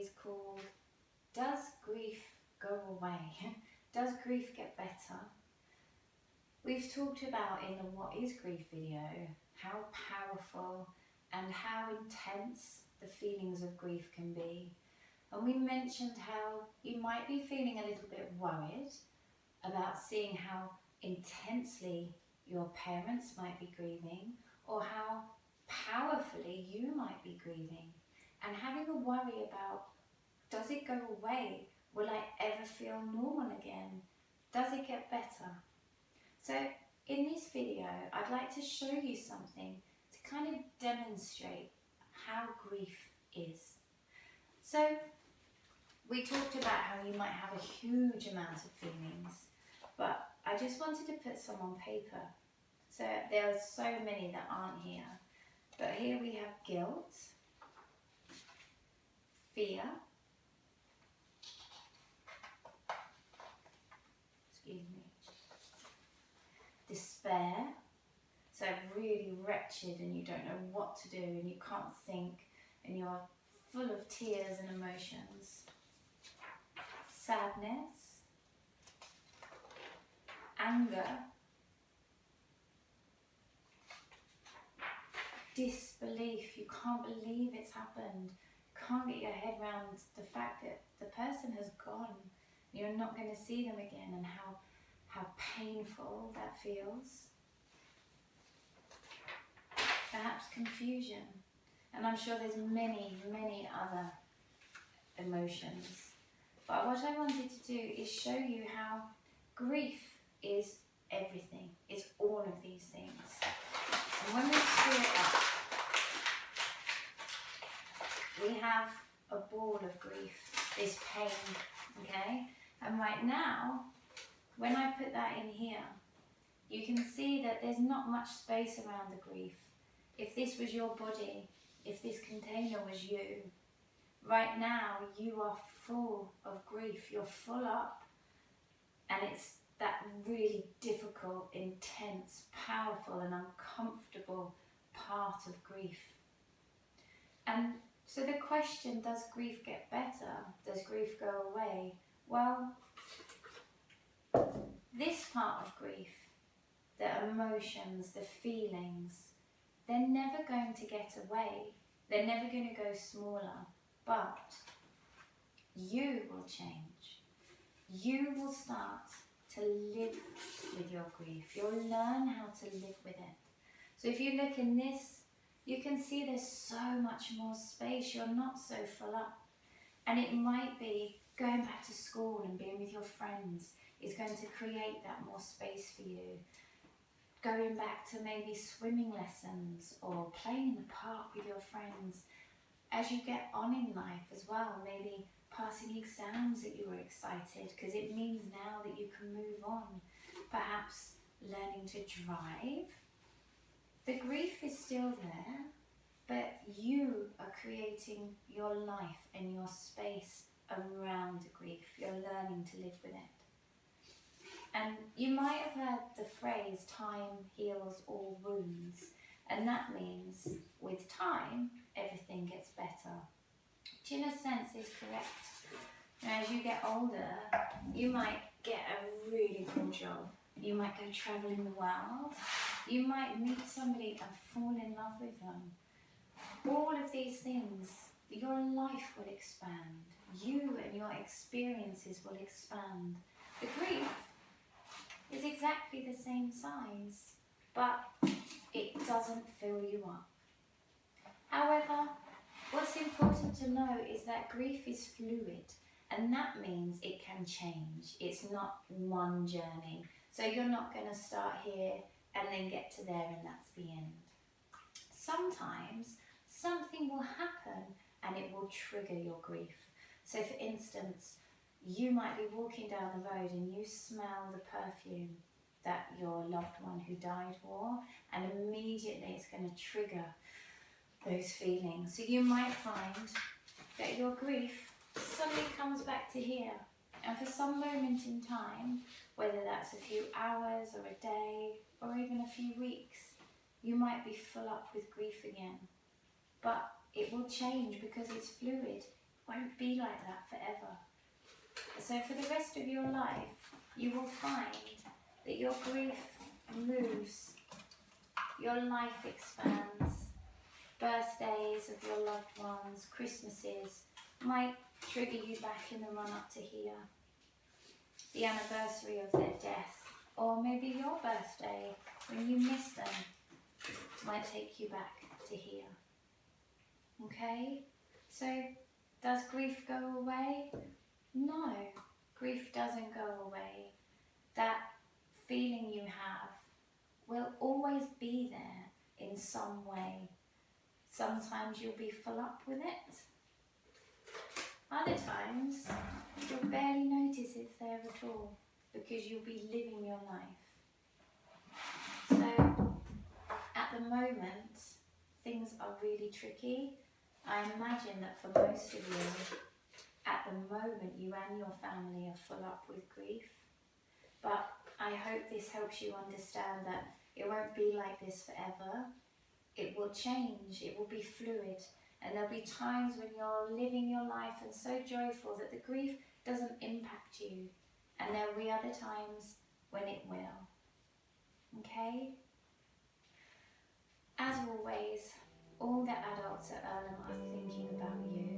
is called Does Grief Go Away? Does grief get better? We've talked about in the What is Grief video how powerful and how intense the feelings of grief can be. And we mentioned how you might be feeling a little bit worried about seeing how intensely your parents might be grieving, or how powerfully you might be grieving, and having a worry about, does it go away? Will I ever feel normal again? Does it get better? So in this video, I'd like to show you something to kind of demonstrate how grief is. So we talked about how you might have a huge amount of feelings, but I just wanted to put some on paper. So there are so many that aren't here. But here we have guilt, fear, despair, so really wretched and you don't know what to do and you can't think and you're full of tears and emotions. Sadness, anger, disbelief, you can't believe it's happened, you can't get your head around the fact that the person has gone, you're not going to see them again, and how painful that feels. Perhaps confusion, and I'm sure there's many other emotions. But what I wanted to do is show you how grief is everything, it's all of these things. And when we screw it up, we have a ball of grief, this pain, okay? And right now, when I put that in here, you can see that there's not much space around the grief. If this was your body, if this container was you, right now you are full of grief, you're full up, and it's that really difficult, intense, powerful and uncomfortable part of grief. And so the question, does grief get better? Does grief go away? Well, this part of grief, the emotions, the feelings, they're never going to get away. They're never going to go smaller, but you will change. You will start to live with your grief. You'll learn how to live with it. So if you look in this, you can see there's so much more space. You're not so full up. And it might be going back to school and being with your friends is going to create that more space for you. Going back to maybe swimming lessons or playing in the park with your friends. As you get on in life as well, maybe passing exams that you were excited because it means now that you can move on. Perhaps learning to drive. The grief is still there, but you are creating your life and your space around the grief. You're learning to live with it. And you might have heard the phrase, time heals all wounds. And that means with time, everything gets better. Which in a sense is correct. Now, as you get older, you might get a really cool job. You might go traveling the world. You might meet somebody and fall in love with them. All of these things, your life will expand. You and your experiences will expand. The grief is exactly the same size, but it doesn't fill you up. However, what's important to know is that grief is fluid, and that means it can change. It's not one journey. So you're not going to start here and then get to there and that's the end. Sometimes something will happen and it will trigger your grief. So for instance, you might be walking down the road and you smell the perfume that your loved one who died wore, and immediately it's going to trigger those feelings. So you might find that your grief suddenly comes back to here, and for some moment in time, whether that's a few hours or a day or even a few weeks, you might be full up with grief again. But it will change because it's fluid. won't be like that forever. So for the rest of your life, you will find that your grief moves, your life expands. Birthdays of your loved ones, Christmases might trigger you back in the run up to here. The anniversary of their death, or maybe your birthday when you miss them, might take you back to here. Okay? So, does grief go away? No, grief doesn't go away. That feeling you have will always be there in some way. Sometimes you'll be full up with it. Other times, you'll barely notice it's there at all because you'll be living your life. So, at the moment, things are really tricky. I imagine that for most of you, at the moment, you and your family are full up with grief. But I hope this helps you understand that it won't be like this forever. It will change, it will be fluid, and there'll be times when you're living your life and so joyful that the grief doesn't impact you, and there'll be other times when it will. Okay? As always, all the adults at Earlham are thinking about you.